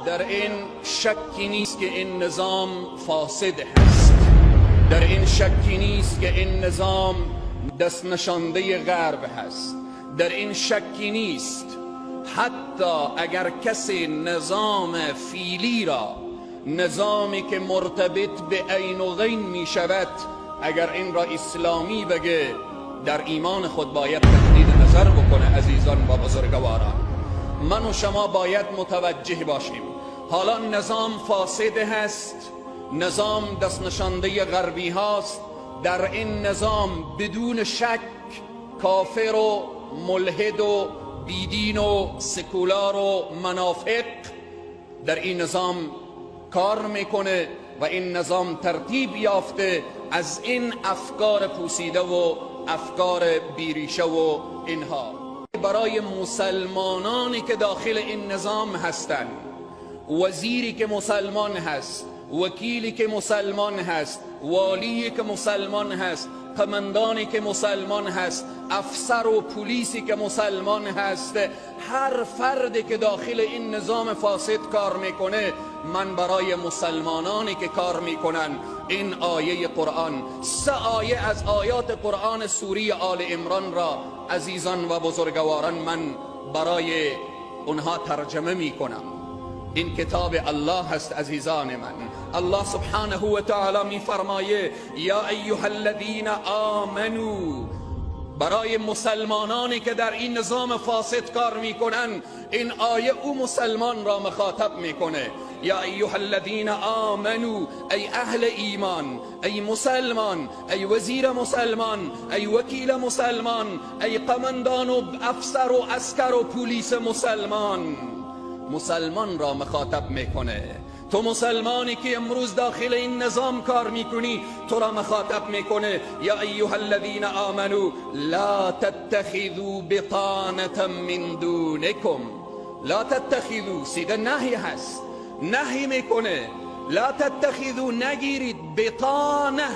در این شکی نیست که این نظام فاسد هست، در این شکی نیست که این نظام دست نشانده غرب هست، در این شکی نیست. حتی اگر کسی نظام فیلی را، نظامی که مرتبط به عین و غین می شود، اگر این را اسلامی بگه، در ایمان خود باید تجدید نظر بکنه. عزیزان و بزرگواران، من و شما باید متوجه باشیم. حالا نظام فاسد هست، نظام دست نشانده غربی هاست. در این نظام بدون شک کافر و ملحد و بیدین و سکولار و منافق در این نظام کار میکنه و این نظام ترتیب یافته از این افکار پوسیده و افکار بیریشه و اینها. برای مسلمانانی که داخل این نظام هستند، وزیری که مسلمان هست، وکیلی که مسلمان هست، والی که مسلمان هست، قماندانی که مسلمان هست، افسر و پلیسی که مسلمان هست، هر فردی که داخل این نظام فاسد کار میکنه، من برای مسلمانانی که کار میکنن این آیه قرآن، 3 آیه از آیات قرآن سوره آل عمران را عزیزان و بزرگواران من برای اونها ترجمه میکنم. این کتاب الله هست عزیزان من. الله سبحانه و تعالی می فرمایه یا ایها الذین آمنو، برای مسلمانانی که در این نظام فاسد کار میکنن این آیه او مسلمان را مخاطب میکنه. یا ایها الذین آمنو، ای اهل ایمان، ای مسلمان، ای وزیر مسلمان، ای وکیل مسلمان، ای قماندان و افسر و عسکر و پلیس مسلمان، مسلمان را مخاطب میکنه. تو مسلمانی که امروز داخل این نظام کار میکنی، تو را مخاطب میکنه. یا ایها الذین آمنو لا تتخذوا بطانة من دونکم. لا تتخذوا سیده نهی هست، نهی میکنه. لا تتخذوا، نگیرید. بطانه،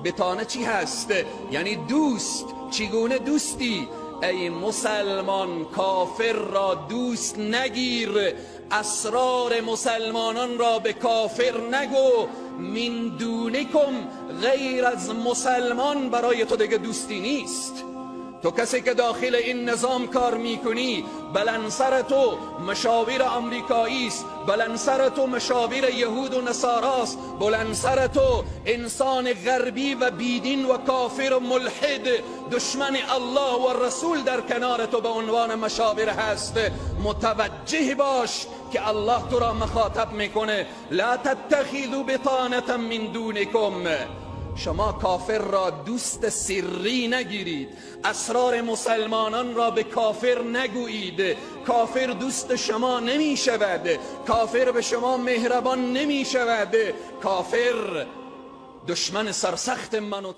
بطانه چی هست؟ یعنی دوست. چگونه دوستی؟ ای مسلمان، کافر را دوست نگیر، اسرار مسلمانان را به کافر نگو. من دونکم، غیر از مسلمان برای تو دیگه دوستی نیست. تو کسی که داخل این نظام کار میکنی، بلنسر تو مشاور آمریکایی است، بلنسر تو مشاور یهود و نصاراست، بلنسر تو انسان غربی و بیدین و کافر و ملحد دشمن الله و رسول در کنار تو به عنوان مشاور هست. متوجه باش که الله تو را مخاطب میکنه. لا تتخذوا بطانة من دونکم، شما کافر را دوست سری نگیرید، اسرار مسلمانان را به کافر نگویید. کافر دوست شما نمی شود، کافر به شما مهربان نمی شود، کافر دشمن سرسخت من و